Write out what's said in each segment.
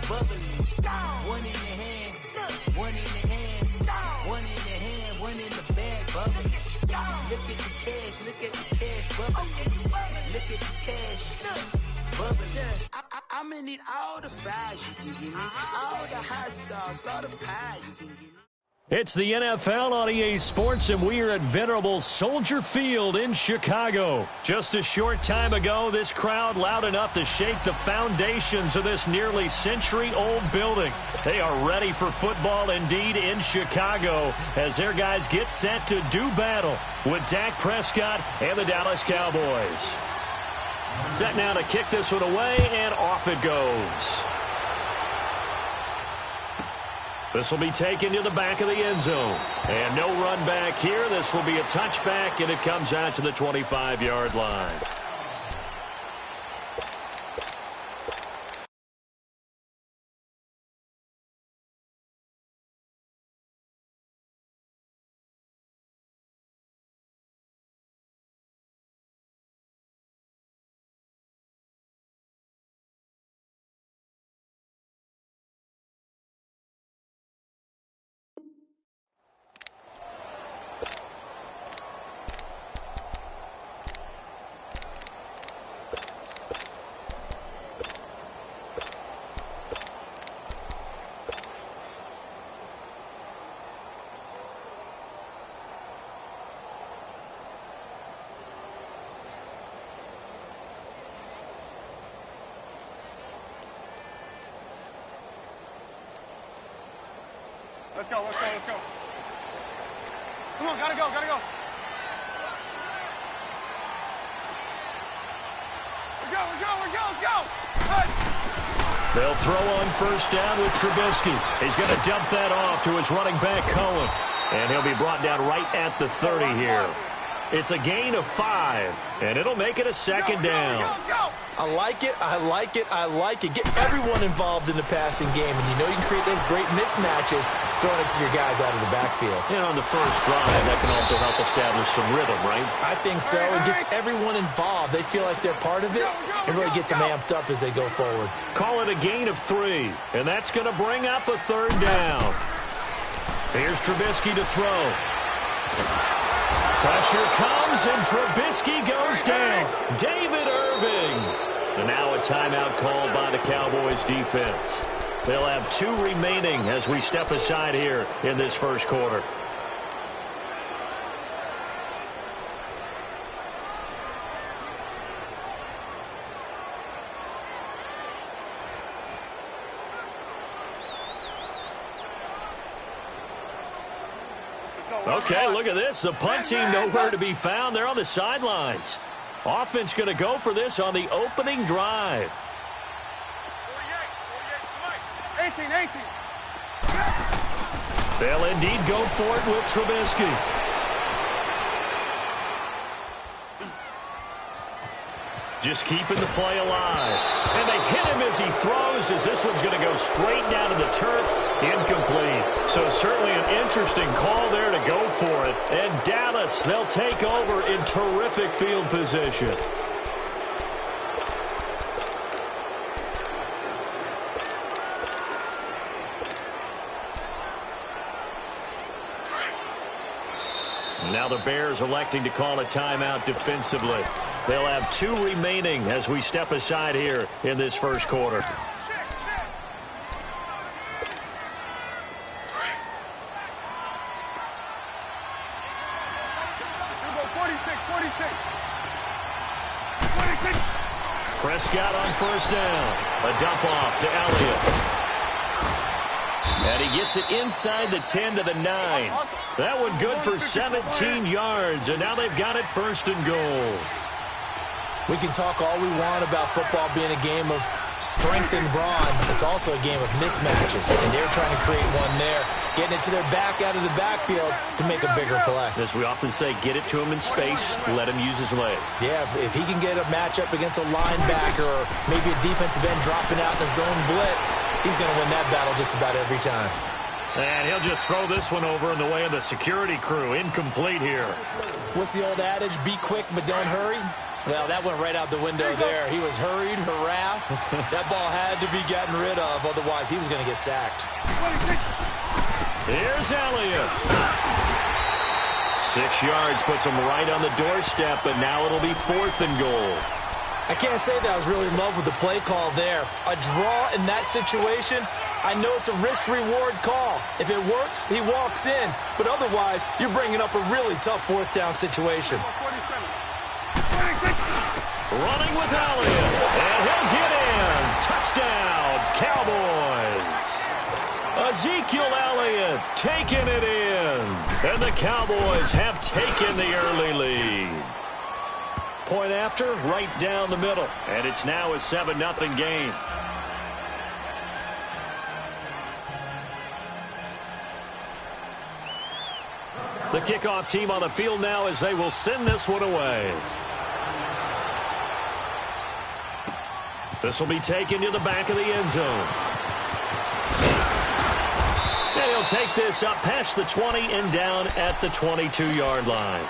bubbling. One in the hand, one in the hand, one in the hand, one in the bag, bubbling. Look at the cash, look at the cash bubbling. Look at the cash, bubbling. I'ma need all the fries you can give me, all the hot sauce, all the pie you can give me. It's the NFL on EA Sports, and we are at venerable Soldier Field in Chicago. Just a short time ago, this crowd loud enough to shake the foundations of this nearly century-old building. They are ready for football indeed in Chicago as their guys get set to do battle with Dak Prescott and the Dallas Cowboys. Set now to kick this one away, and off it goes. This will be taken to the back of the end zone. And no run back here. This will be a touchback, and it comes out to the 25-yard line. Let's go, let's go, let's go. Come on, gotta go, gotta go. Let's go. Hey. They'll throw on first down with Trubisky. He's going to dump that off to his running back, Cohen. And he'll be brought down right at the 30 here. It's a gain of 5, and it'll make it a second down. I like it, I like it, I like it. Get everyone involved in the passing game, and you know you can create those great mismatches throwing it to your guys out of the backfield. And on the first drive, that can also help establish some rhythm, right? I think so. It gets everyone involved. They feel like they're part of it and really gets them amped up as they go forward. Call it a gain of 3, and that's going to bring up a third down. Here's Trubisky to throw. Pressure comes, and Trubisky goes down. David Irving. And now a timeout called by the Cowboys defense. They'll have 2 remaining as we step aside here in this first quarter. Okay, look at this. The punt team nowhere to be found. They're on the sidelines. Offense going to go for this on the opening drive. 18. They'll indeed go for it with Trubisky. Just keeping the play alive. And they hit him as he throws, as this one's going to go straight down to the turf. Incomplete. So certainly an interesting call there to go for it. And Dallas, they'll take over in terrific field position. Now the Bears electing to call a timeout defensively. They'll have 2 remaining as we step aside here in this first quarter. Prescott on first down. A dump off to Elliott. And he gets it inside the 10 to the 9. That one good for 17 yards, and now they've got it first and goal. We can talk all we want about football being a game of strength and brawn. It's also a game of mismatches, and they're trying to create one there, getting it to their back out of the backfield to make a bigger play. As we often say, get it to him in space, let him use his leg. Yeah, if he can get a matchup against a linebacker or maybe a defensive end dropping out in a zone blitz, he's going to win that battle just about every time. And he'll just throw this one over in the way of the security crew. Incomplete here. What's the old adage? Be quick, but don't hurry. Well, that went right out the window there. He was hurried, harassed. That ball had to be gotten rid of, otherwise he was going to get sacked. Here's Elliott. 6 yards puts him right on the doorstep, but now it'll be 4th and goal. I can't say that I was really in love with the play call there. A draw in that situation, I know it's a risk-reward call. If it works, he walks in. But otherwise, you're bringing up a really tough 4th down situation. Running with Elliott, and he'll get in. Touchdown, Cowboys. Ezekiel Elliott taking it in. And the Cowboys have taken the early lead. Point after, right down the middle. And it's now a 7-0 game. The kickoff team on the field now as they will send this one away. This will be taken to the back of the end zone. And he'll take this up past the 20 and down at the 22-yard line.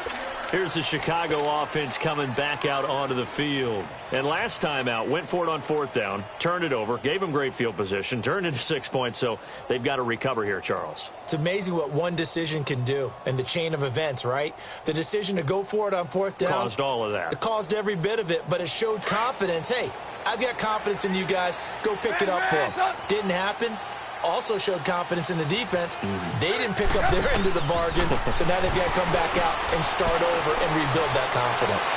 Here's the Chicago offense coming back out onto the field. And last time out, went for it on 4th down, turned it over, gave them great field position, turned into 6 points, so they've got to recover here, Charles. It's amazing what one decision can do in the chain of events, right? The decision to go for it on 4th down. Caused all of that. It caused every bit of it, but it showed confidence. Hey, I've got confidence in you guys. Go pick it up for them. Didn't happen. Also showed confidence in the defense. They didn't pick up their end of the bargain, so now they've got to come back out and start over and rebuild that confidence.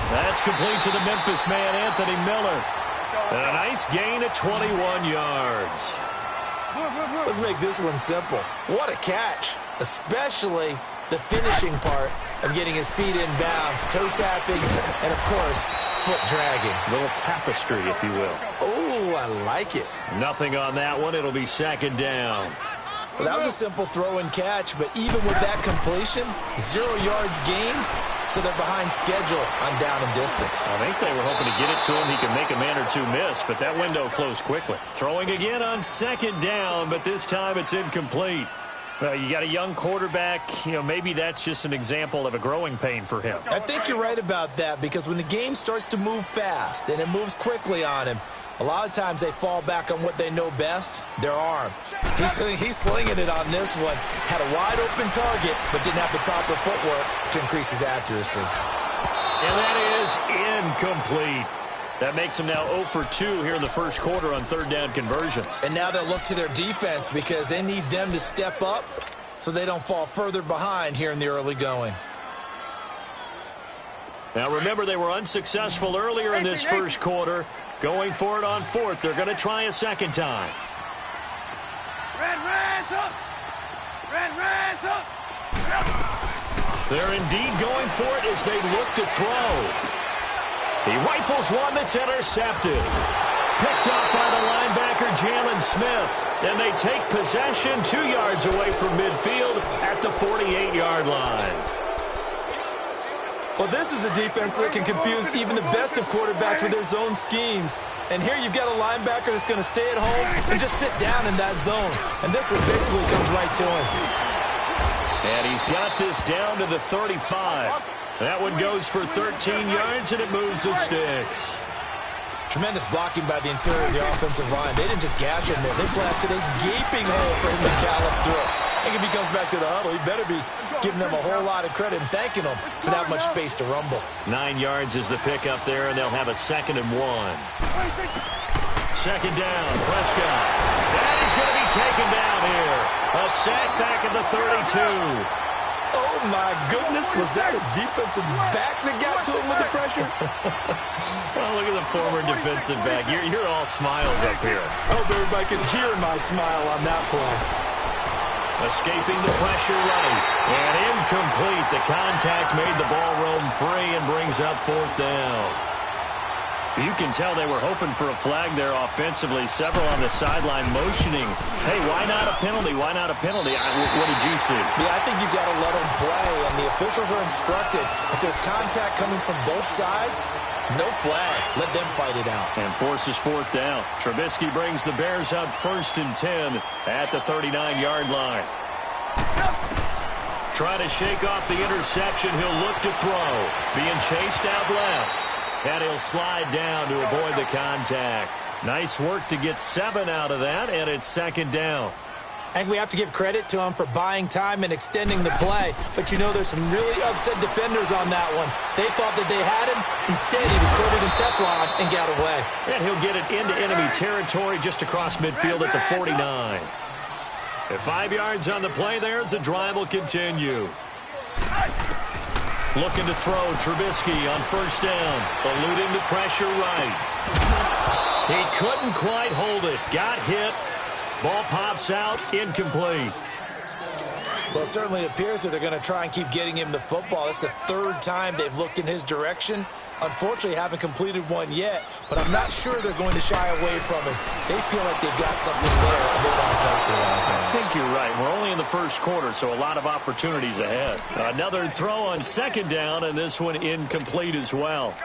That's complete to the Memphis man, Anthony Miller. And a nice gain of 21 yards. Let's make this one simple. What a catch, especially the finishing part of getting his feet in bounds, toe tapping, and, of course, foot dragging. A little tapestry, if you will. Oh, I like it. Nothing on that one. It'll be 2nd down. Well, that was a simple throw and catch, but even with that completion, 0 yards gained, so they're behind schedule on down and distance. I think they were hoping to get it to him. He can make a man or two miss, but that window closed quickly. Throwing again on 2nd down, but this time it's incomplete. Well, you got a young quarterback. You know, maybe that's just an example of a growing pain for him. I think you're right about that, because when the game starts to move fast and it moves quickly on him, a lot of times they fall back on what they know best, their arm. He's slinging it on this one. Had a wide-open target, but didn't have the proper footwork to increase his accuracy. And that is incomplete. That makes them now 0 for 2 here in the first quarter on 3rd down conversions. And now they'll look to their defense because they need them to step up so they don't fall further behind here in the early going. Now remember, they were unsuccessful earlier in this first quarter. Going for it on 4th. They're going to try a 2nd time. They're indeed going for it as they look to throw. He rifles one that's intercepted. Picked up by the linebacker, Jalen Smith. And they take possession 2 yards away from midfield at the 48-yard line. Well, this is a defense that can confuse even the best of quarterbacks with their zone schemes. And here you've got a linebacker that's going to stay at home and just sit down in that zone. And this one basically comes right to him. And he's got this down to the 35. That one goes for 13 yards, and it moves the sticks. Tremendous blocking by the interior of the offensive line. They didn't just gash him there. They blasted a gaping hole for him to gallop through. I think if he comes back to the huddle, he better be giving them a whole lot of credit and thanking them for that much space to rumble. 9 yards is the pickup there, and they'll have a 2nd and 1. 2nd down, Prescott. And he's going to be taken down here. A sack back at the 32. Oh, my goodness. Was that a defensive back that got to him with the pressure? Well, look at the former defensive back. You're all smiles up here. I hope everybody can hear my smile on that play. Escaping the pressure right. And incomplete. The contact made the ball roam free and brings up 4th down. You can tell they were hoping for a flag there offensively. Several on the sideline motioning. Hey, why not a penalty? Why not a penalty? What did you see? Yeah, I think you've got to let them play, and the officials are instructed. If there's contact coming from both sides, no flag. Let them fight it out. And forces 4th down. Trubisky brings the Bears up 1st and 10 at the 39-yard line. Trying to shake off the interception. He'll look to throw. Being chased out left. And he'll slide down to avoid the contact. Nice work to get 7 out of that, and it's second down. I think we have to give credit to him for buying time and extending the play. But, you know, there's some really upset defenders on that one. They thought that they had him. Instead, he was coated in Teflon and got away. And he'll get it into enemy territory just across midfield at the 49. At 5 yards on the play there, the drive will continue. Looking to throw Trubisky on first down. Eluding the pressure right. He couldn't quite hold it. Got hit. Ball pops out, incomplete. Well, it certainly appears that they're going to try and keep getting him the football. It's the 3rd time they've looked in his direction. Unfortunately, haven't completed one yet, but I'm not sure they're going to shy away from it. They feel like they've got something there, and they want to capitalize on it. I think you're right. We're only in the first quarter, so a lot of opportunities ahead. Another throw on second down, and this one incomplete as well.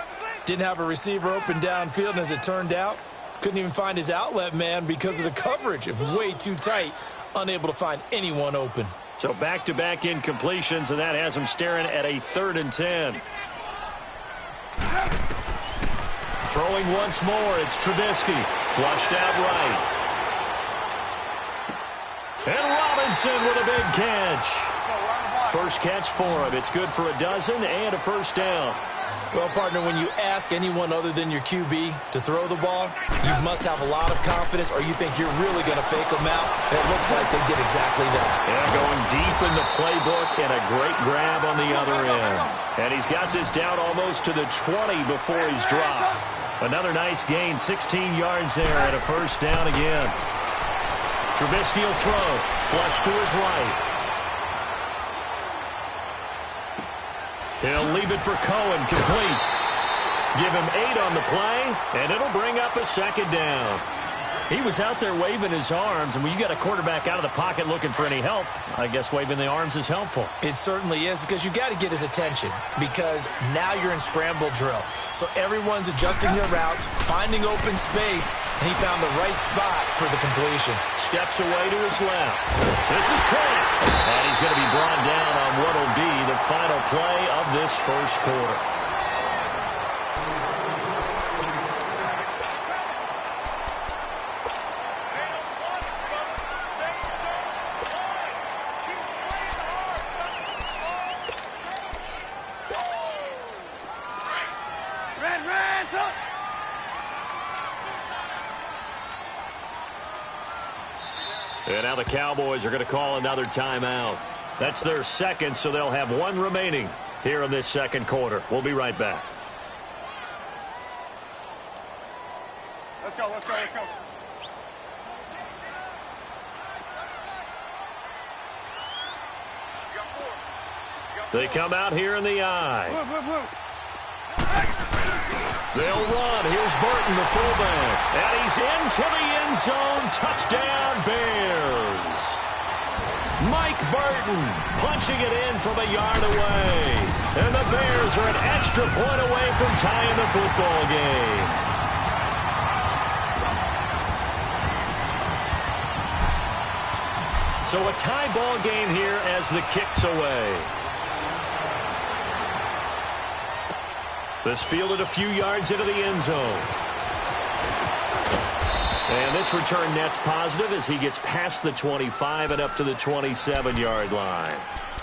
Didn't have a receiver open downfield, and as it turned out, couldn't even find his outlet man because of the coverage. It was way too tight, unable to find anyone open. So back-to-back incompletions, and that has him staring at a 3rd and 10. Throwing once more, it's Trubisky. Flushed out right. And Robinson with a big catch. First catch for him. It's good for a dozen and a first down. Well, partner, when you ask anyone other than your QB to throw the ball, you must have a lot of confidence, or you think you're really going to fake them out, and it looks like they did exactly that. Yeah, going deep in the playbook, and a great grab on the other end. And he's got this down almost to the 20 before he's dropped. Another nice gain, 16 yards there, and a first down again. Trubisky will throw. Flush to his right. He'll leave it for Cohen, complete. Give him 8 on the play, and it'll bring up a second down. He was out there waving his arms, and when you got a quarterback out of the pocket looking for any help, I guess waving the arms is helpful. It certainly is, because you got to get his attention, because now you're in scramble drill. So everyone's adjusting their routes, finding open space, and he found the right spot for the completion. Steps away to his left. This is caught. And he's going to be brought down on what will be the final play of this first quarter. And now the Cowboys are going to call another timeout. That's their second, so they'll have 1 remaining here in this second quarter. We'll be right back. Let's go, let's go, let's go. They come out here in the eye. Blue. They'll run. Here's Burton, the fullback. And he's into the end zone. Touchdown, Bears. Mike Burton punching it in from a yard away. And the Bears are an extra point away from tying the football game. So a tie ball game here as the kick's away. This fielded a few yards into the end zone. And this return net's positive as he gets past the 25 and up to the 27-yard line.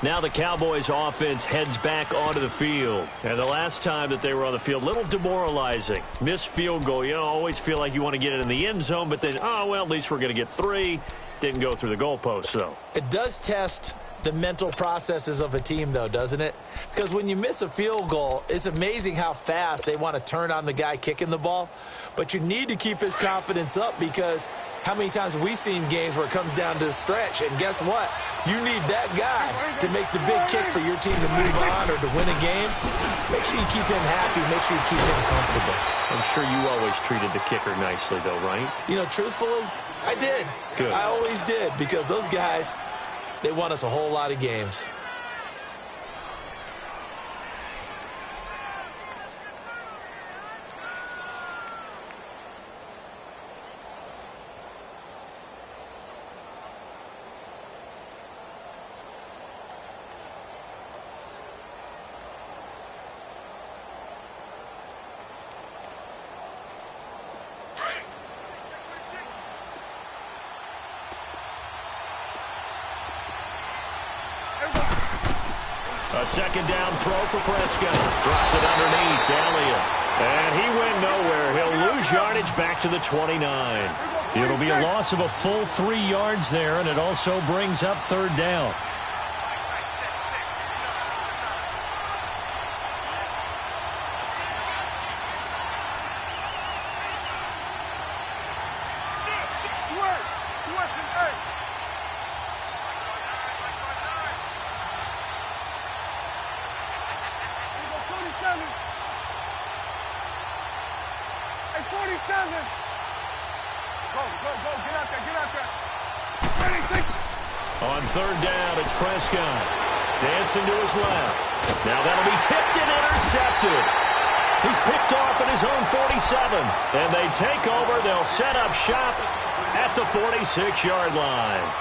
Now the Cowboys offense heads back onto the field. And the last time that they were on the field, a little demoralizing. Missed field goal. You know, always feel like you want to get it in the end zone, but then, oh, well, at least we're going to get 3. Didn't go through the goalpost, though. It does test the mental processes of a team, though, doesn't it? Because when you miss a field goal, it's amazing how fast they want to turn on the guy kicking the ball. But you need to keep his confidence up, because how many times have we seen games where it comes down to the stretch, and guess what? You need that guy to make the big kick for your team to move on or to win a game. Make sure you keep him happy. Make sure you keep him comfortable. I'm sure you always treated the kicker nicely, though, right? You know, truthfully, I did. Good. I always did, because those guys, they won us a whole lot of games. A second down throw for Prescott. Drops it underneath to Elliott. And he went nowhere. He'll lose yardage back to the 29. It'll be a loss of a full 3 yards there, and it also brings up third down. On third down, it's Prescott. Dancing to his left. Now that'll be tipped and intercepted. He's picked off at his own 47. And they take over. They'll set up shop at the 46-yard line.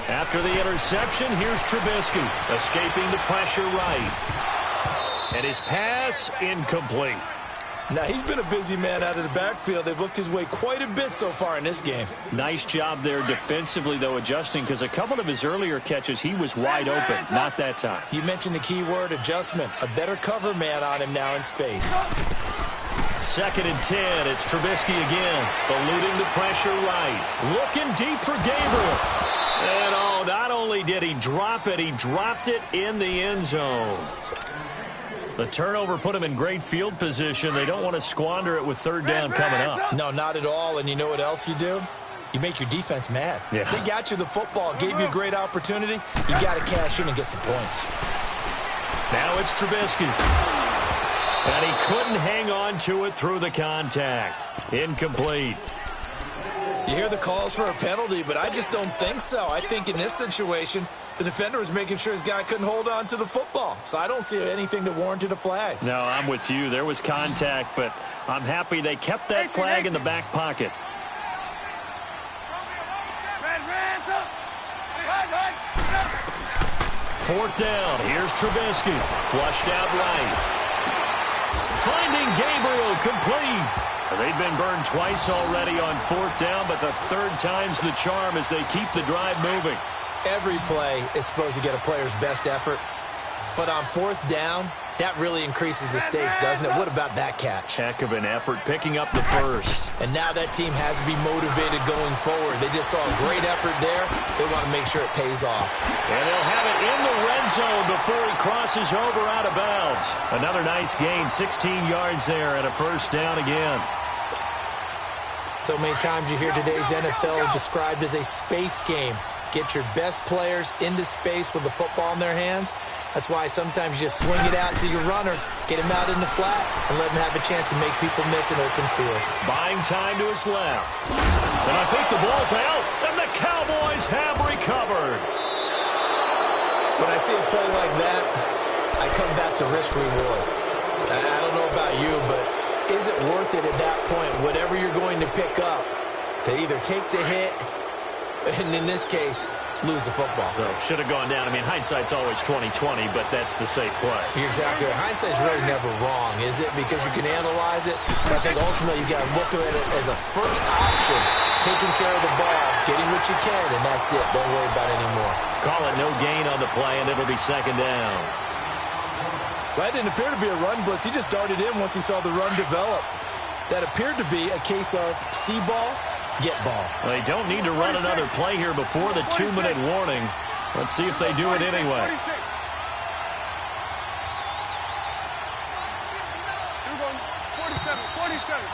After the interception, here's Trubisky, escaping the pressure right. And his pass incomplete. Now, he's been a busy man out of the backfield. They've looked his way quite a bit so far in this game. Nice job there defensively, though, adjusting, because a couple of his earlier catches, he was wide open. Not that time. You mentioned the key word, adjustment. A better cover man on him now in space. 2nd and 10. It's Trubisky again, eluding the pressure right. Looking deep for Gabriel. And not only did he drop it, he dropped it in the end zone. The turnover put him in great field position. They don't want to squander it with third down coming up. No, not at all. And you know what else you do? You make your defense mad. Yeah. They got you the football, gave you a great opportunity. You got to cash in and get some points. Now it's Trubisky. And he couldn't hang on to it through the contact. Incomplete. You hear the calls for a penalty, but I just don't think so. I think in this situation, the defender was making sure his guy couldn't hold on to the football. So I don't see anything that warranted a flag. No, I'm with you. There was contact, but I'm happy they kept that flag in the back pocket. Fourth down. Here's Trubisky. Flushed out right. Finding Gabriel complete. They've been burned twice already on fourth down, but the third time's the charm as they keep the drive moving. Every play is supposed to get a player's best effort, but on fourth down, that really increases the stakes, doesn't it? What about that catch? Heck of an effort picking up the first. And now that team has to be motivated going forward. They just saw a great effort there. They want to make sure it pays off. And they'll have it in the red zone before he crosses over out of bounds. Another nice gain, 16 yards there and a first down again. So many times you hear today's NFL described as a space game. Get your best players into space with the football in their hands. That's why sometimes you just swing it out to your runner, get him out in the flat, and let him have a chance to make people miss an open field. Buying time to his left. And I think the ball's out, and the Cowboys have recovered. When I see a play like that, I come back to risk-reward. I don't know about you, but is it worth it at that point, whatever you're going to pick up, to either take the hit, and in this case, lose the football? So should have gone down. I mean, hindsight's always 20/20, but that's the safe play. You're exactly right. Hindsight's really never wrong, is it? Because you can analyze it. But I think ultimately you got to look at it as a first option, taking care of the ball, getting what you can, and that's it. Don't worry about it anymore. Call it no gain on the play, and it'll be second down. That didn't appear to be a run blitz. He just darted in once he saw the run develop. That appeared to be a case of see ball, get ball. They don't need to run another play here before the 2-minute warning. Let's see if they do it anyway. Here we go. 47.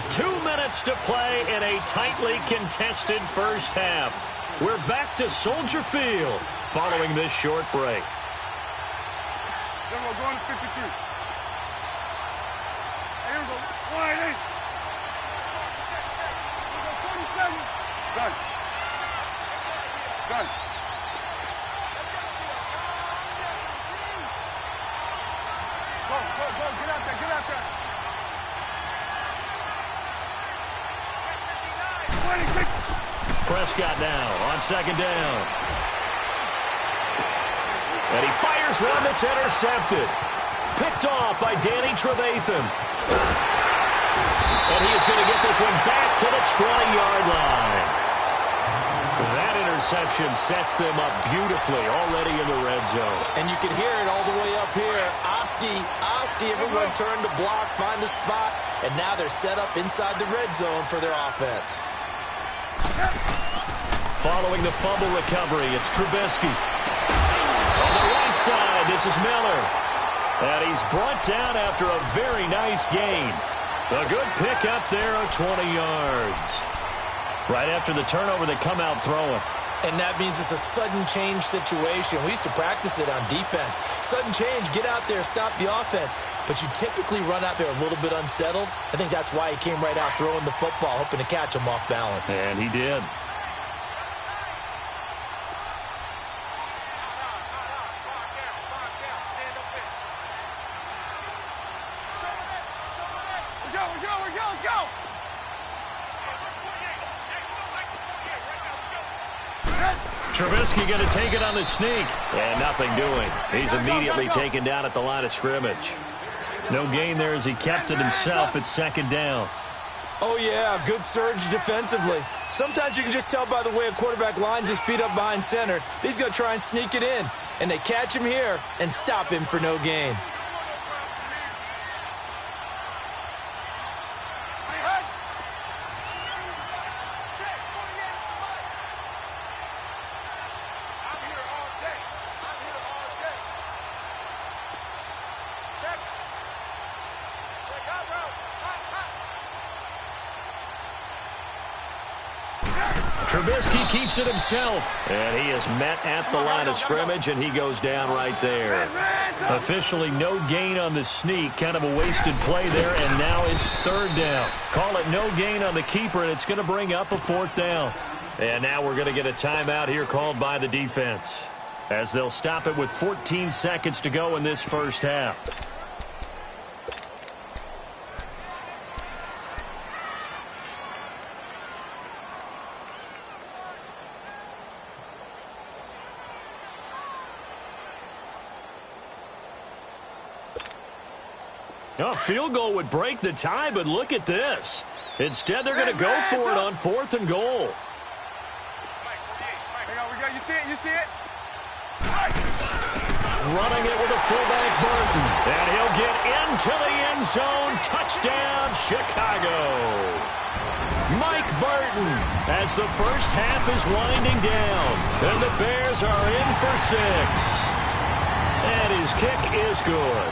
2 minutes to play in a tightly contested first half. We're back to Soldier Field following this short break. Then we're going to 53. Here we go. Wide 8. Here we go. 47. Done. Done. Go. Get out there. Prescott now on second down. And he fires one that's intercepted. Picked off by Danny Trevathan. And he is going to get this one back to the 20-yard line. That interception sets them up beautifully already in the red zone. And you can hear it all the way up here. Oski, everyone turned to block, find a spot, and now they're set up inside the red zone for their offense. Following the fumble recovery, it's Trubisky. On the right side, this is Miller. And he's brought down after a very nice gain. A good pick up there of 20 yards. Right after the turnover, they come out throwing. And that means it's a sudden change situation. We used to practice it on defense. Sudden change, get out there, stop the offense. But you typically run out there a little bit unsettled. I think that's why he came right out throwing the football, hoping to catch him off balance. And he did. Trubisky going to take it on the sneak. And nothing doing. He's immediately taken down at the line of scrimmage. No gain there as he kept it himself at second down. Oh, yeah, good surge defensively. Sometimes you can just tell by the way a quarterback lines his feet up behind center. He's going to try and sneak it in. And they catch him here and stop him for no gain. Trubisky keeps it himself, and he is met at the line of scrimmage, and he goes down right there. Officially no gain on the sneak, kind of a wasted play there, and now it's third down. Call it no gain on the keeper, and it's going to bring up a fourth down. And now we're going to get a timeout here called by the defense, as they'll stop it with 14 seconds to go in this first half. A field goal would break the tie, but look at this. Instead, they're going to go for it on 4th and goal. You see it? You see it? Running it with a fullback, Burton. And he'll get into the end zone. Touchdown, Chicago. Mike Burton as the first half is winding down. And the Bears are in for 6. And his kick is good.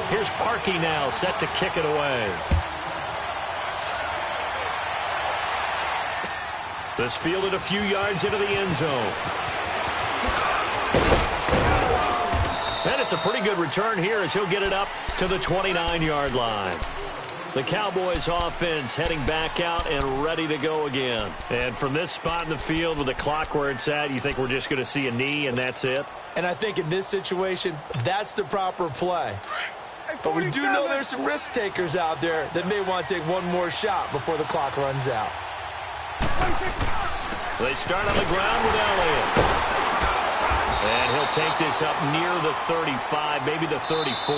Here's Parkey now, set to kick it away. This fielded a few yards into the end zone. And it's a pretty good return here as he'll get it up to the 29-yard line. The Cowboys offense heading back out and ready to go again. And from this spot in the field with the clock where it's at, you think we're just going to see a knee and that's it? And I think in this situation, that's the proper play. But we do know there's some risk takers out there that may want to take one more shot before the clock runs out. They start on the ground with Elliott. And he'll take this up near the 35, maybe the 34.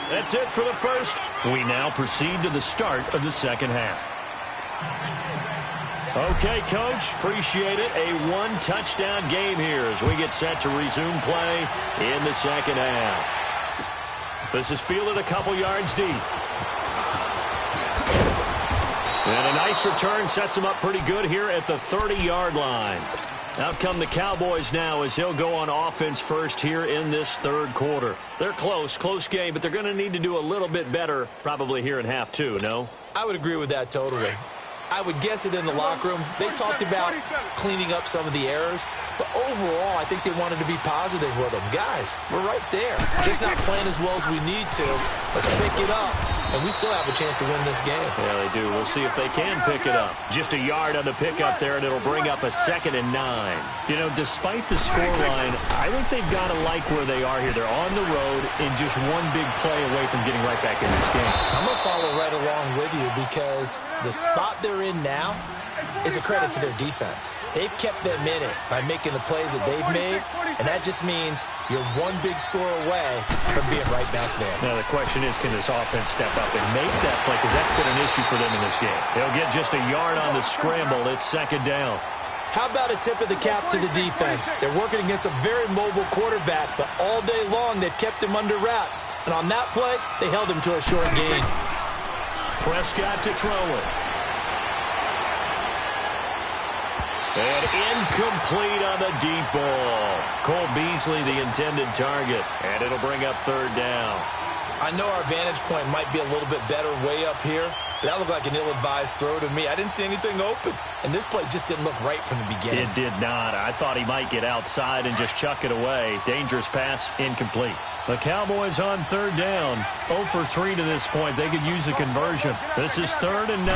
That's it for the first. We now proceed to the start of the second half. Okay, Coach, appreciate it. A one-touchdown game here as we get set to resume play in the second half. This is fielded a couple yards deep. And a nice return sets him up pretty good here at the 30-yard line. Out come the Cowboys now as he'll go on offense first here in this third quarter. They're close game, but they're going to need to do a little bit better probably here in half two, no? I would agree with that totally. I would guess it in the locker room. They talked about cleaning up some of the errors, but overall, I think they wanted to be positive with them. Guys, we're right there. Just not playing as well as we need to. Let's pick it up, and we still have a chance to win this game. Yeah, they do. We'll see if they can pick it up. Just a yard on the pickup there, and it'll bring up a 2nd and 9. You know, despite the scoreline, I think they've got to like where they are here. They're on the road and just one big play away from getting right back in this game. I'm going to follow right along with you because the spot they're in now is a credit to their defense. They've kept them in it by making the plays that they've made, and that just means you're one big score away from being right back there. Now, the question is, can this offense step up and make that play? Because that's been an issue for them in this game. They'll get just a yard on the scramble. It's 2nd down. How about a tip of the cap to the defense? They're working against a very mobile quarterback, but all day long they've kept him under wraps. And on that play, they held him to a short gain. Prescott to throw it. And incomplete on the deep ball. Cole Beasley, the intended target. And it'll bring up 3rd down. I know our vantage point might be a little bit better way up here, but that looked like an ill-advised throw to me. I didn't see anything open. And this play just didn't look right from the beginning. It did not. I thought he might get outside and just chuck it away. Dangerous pass, incomplete. The Cowboys on 3rd down. 0 for 3 to this point. They could use a conversion. This is 3rd and 9.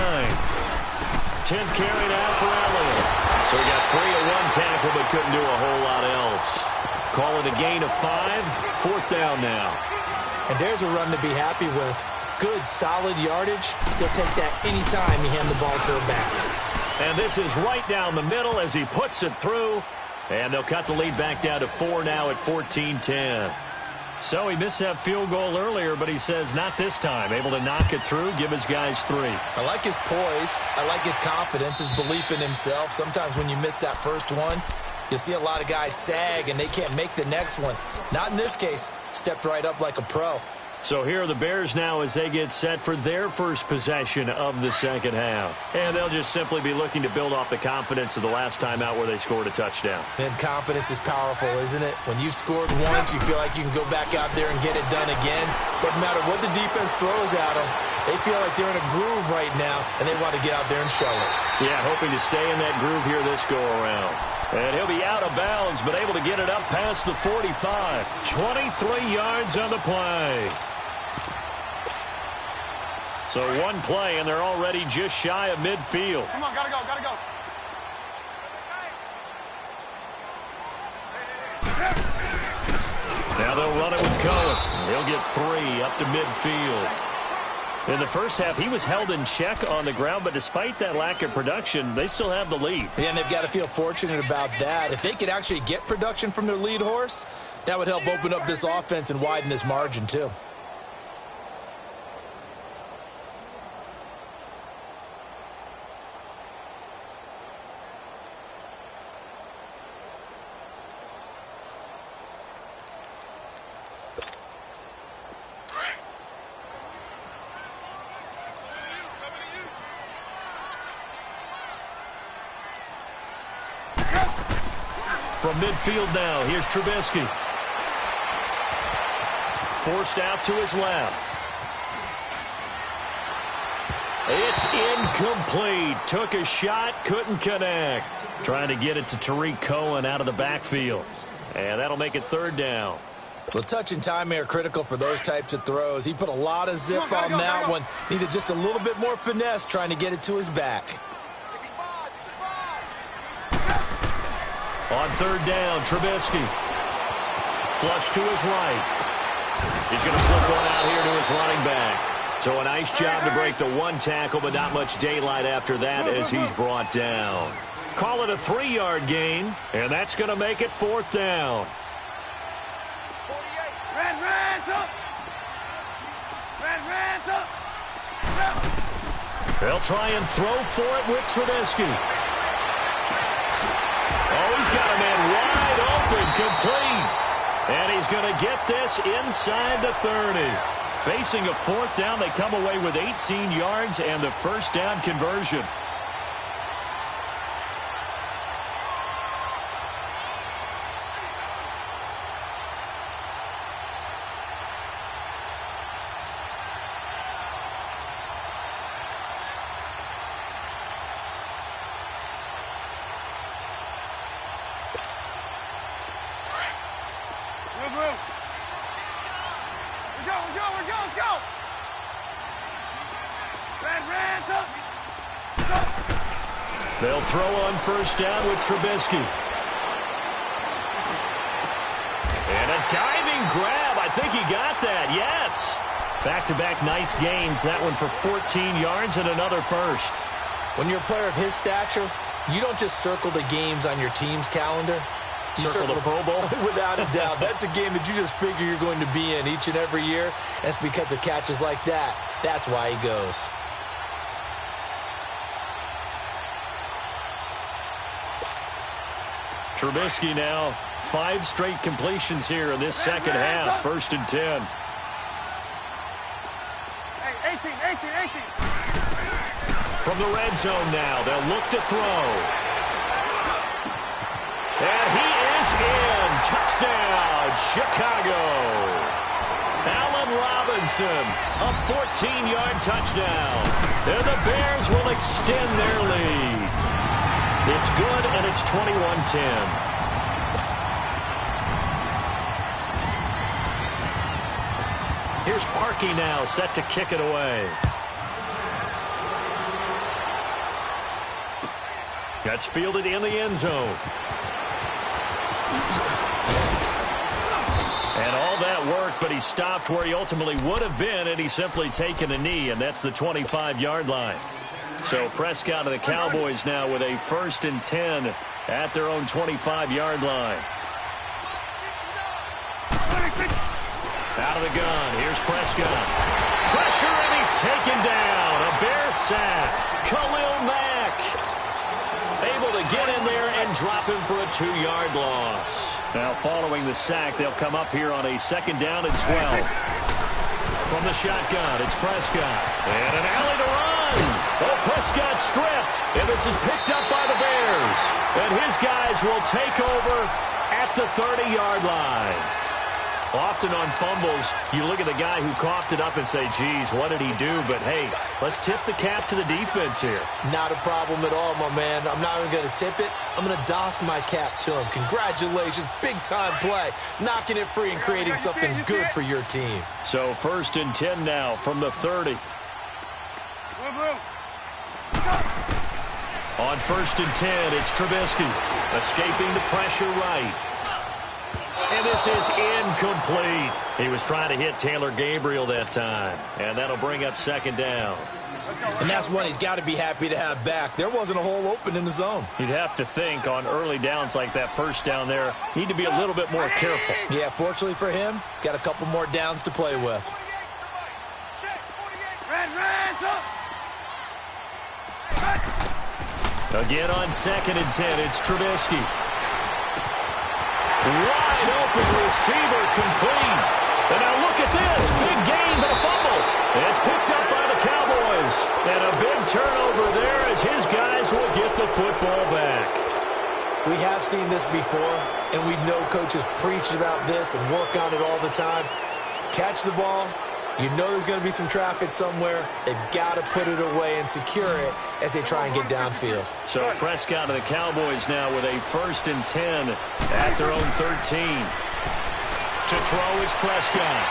10th carry now for Elliott. So he got free of 1 tackle but couldn't do a whole lot else. Call it a gain of 5. 4th down now. And there's a run to be happy with. Good, solid yardage. They'll take that anytime you hand the ball to a back. And this is right down the middle as he puts it through. And they'll cut the lead back down to 4 now at 14-10. So he missed that field goal earlier, but he says not this time. Able to knock it through, give his guys 3. I like his poise. I like his confidence, his belief in himself. Sometimes when you miss that first one, you'll see a lot of guys sag and they can't make the next one. Not in this case. Stepped right up like a pro. So here are the Bears now as they get set for their first possession of the 2nd half. And they'll just simply be looking to build off the confidence of the last time out where they scored a touchdown. And confidence is powerful, isn't it? When you've scored once, you feel like you can go back out there and get it done again. Doesn't matter what the defense throws at them. They feel like they're in a groove right now, and they want to get out there and show it. Yeah, hoping to stay in that groove here this go-around. And he'll be out of bounds, but able to get it up past the 45. 23 yards on the play. So one play, and they're already just shy of midfield. Come on, gotta go, gotta go. Now they'll run it with Cohen. He'll get 3 up to midfield. In the first half, he was held in check on the ground, but despite that lack of production, they still have the lead. Yeah, and they've got to feel fortunate about that. If they could actually get production from their lead horse, that would help open up this offense and widen this margin too. From midfield now, here's Trubisky. Forced out to his left. It's incomplete. Took a shot, couldn't connect. Trying to get it to Tariq Cohen out of the backfield. And that'll make it 3rd down. Well, touch and time are critical for those types of throws. He put a lot of zip on that one. Needed just a little bit more finesse trying to get it to his back. On 3rd down, Trubisky. Flush to his right. He's going to flip one out here to his running back. So a nice job to break the 1 tackle, but not much daylight after that as he's brought down. Call it a 3-yard gain, and that's going to make it 4th down. They'll try and throw for it with Trubisky. Oh, he's got a man wide open, complete. And he's going to get this inside the 30. Facing a 4th down, they come away with 18 yards and the first down conversion. They'll throw on first down with Trubisky. And a diving grab. I think he got that. Yes. Back-to-back nice gains. That one for 14 yards and another first. When you're a player of his stature, you don't just circle the games on your team's calendar. You circle the Pro Bowl? Without a doubt. That's a game that you just figure you're going to be in each and every year. And it's because of catches like that. That's why he goes. Trubisky now, 5 straight completions here in this second half. 1st and 10. Hey, 18. From the red zone now, they'll look to throw. And he is in. Touchdown, Chicago. Allen Robinson, a 14-yard touchdown. And the Bears will extend their lead. It's good, and it's 21-10. Here's Parkey now, set to kick it away. That's fielded in the end zone. And all that work, but he stopped where he ultimately would have been, and he's simply taken a knee, and that's the 25-yard line. So Prescott and the Cowboys now with a 1st and 10 at their own 25-yard line. Out of the gun, here's Prescott. Pressure, and he's taken down. A Bear sack. Khalil Mack able to get in there and drop him for a 2-yard loss. Now following the sack, they'll come up here on a 2nd down and 12. From the shotgun, it's Prescott. And an alley to run. Oh, Prescott stripped. And this is picked up by the Bears. And his guys will take over at the 30-yard line. Often on fumbles, you look at the guy who coughed it up and say, geez, what did he do? But, hey, let's tip the cap to the defense here. Not a problem at all, my man. I'm not even going to tip it. I'm going to doff my cap to him. Congratulations. Big-time play. Knocking it free and creating something good for your team. So 1st and 10 now from the 30. On 1st and 10, it's Trubisky. Escaping the pressure right. And this is incomplete. He was trying to hit Taylor Gabriel that time. And that'll bring up 2nd down. And that's one he's got to be happy to have back. There wasn't a hole open in the zone. You'd have to think on early downs like that 1st down there, need to be a little bit more careful. Yeah, fortunately for him, got a couple more downs to play with. Again on 2nd and 10, it's Trubisky. Wide open receiver complete. And now look at this. Big gain, but a fumble. And it's picked up by the Cowboys. And a big turnover there as his guys will get the football back. We have seen this before, and we know coaches preach about this and work on it all the time. Catch the ball. You know there's going to be some traffic somewhere. They've got to put it away and secure it as they try and get downfield. So Prescott and the Cowboys now with a 1st and 10 at their own 13. To throw is Prescott.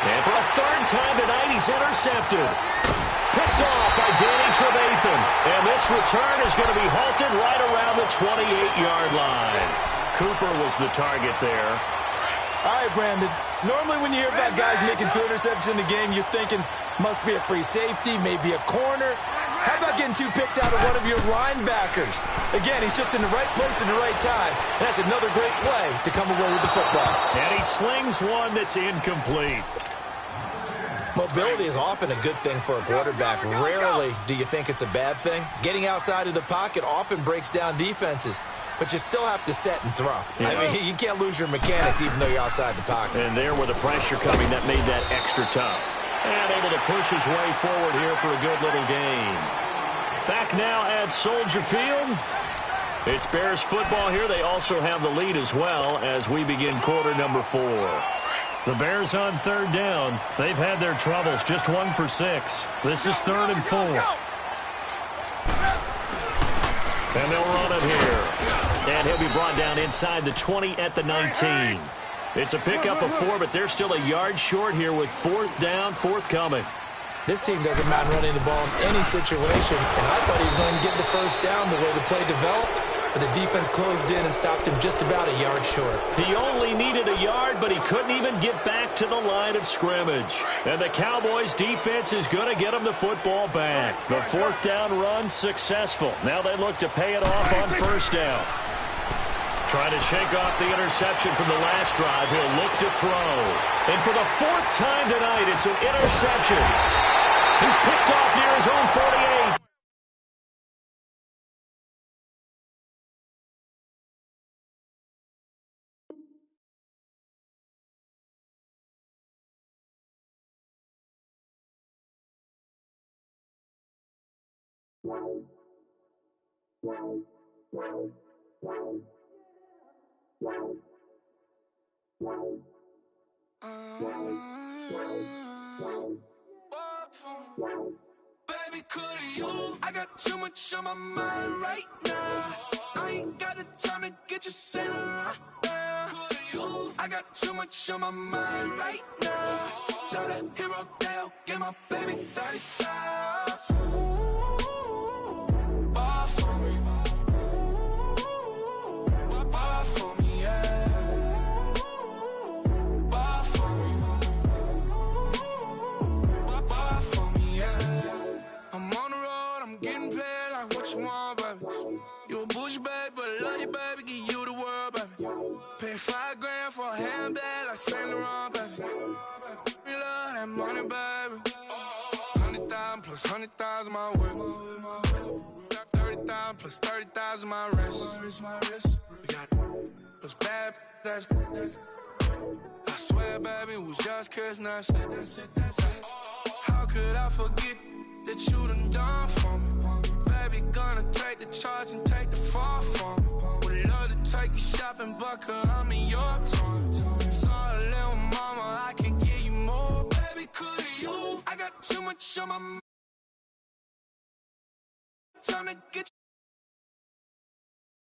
And for a 3rd time tonight, he's intercepted. Picked off by Danny Trevathan. And this return is going to be halted right around the 28-yard line. Cooper was the target there. All right, Brandon. Normally when you hear about guys making 2 interceptions in the game, you're thinking must be a free safety, maybe a corner. How about getting 2 picks out of one of your linebackers? Again, he's just in the right place at the right time. And that's another great play to come away with the football. And he slings one that's incomplete. Mobility is often a good thing for a quarterback. Rarely do you think it's a bad thing. Getting outside of the pocket often breaks down defenses. But you still have to set and throw. Yeah. I mean, you can't lose your mechanics even though you're outside the pocket. And there with the pressure coming, that made that extra tough. And able to push his way forward here for a good little gain. Back now at Soldier Field. It's Bears football here. They also have the lead as well as we begin quarter number 4. The Bears on 3rd down. They've had their troubles. Just 1 for 6. This is 3rd and 4. And they'll run it here. And he'll be brought down inside the 20 at the 19. It's a pickup of 4, but they're still a yard short here with 4th down, forthcoming. This team doesn't mind running the ball in any situation, and I thought he was going to get the first down the way the play developed, but the defense closed in and stopped him just about a yard short. He only needed a yard, but he couldn't even get back to the line of scrimmage. And the Cowboys' defense is going to get him the football back. The fourth down run successful. Now they look to pay it off on first down. Trying to shake off the interception from the last drive. He'll look to throw. And for the fourth time tonight, it's an interception. He's picked off near his own 48. Baby, could you? I got too much on my mind right now. I ain't got the time to get you sailing right now. Could you? I got too much on my mind right now. Tell that hero Dale, get my baby 30,000. Ball for me. Ball for me, yeah. Ball for me. Ball for me, yeah. I'm on the road, I'm getting paid like what you want, baby. You a bougie, baby, but I love you, baby, give you the world, baby. Pay $5 grand for a handbag like Saint Laurent, baby. We love that money, baby. 100,000 plus 100,000 my way. 30,000 plus 30,000 my wrist. We got those bad, that's I swear, baby, it was just kiss, that's it. How could I forget that you done for me? Baby, gonna take the charge and take the fall for me. Would love to take you shopping, but I'm in your town. Sorry, little mama, I can give you more. Baby, could you? I got too much on my mind. Time to get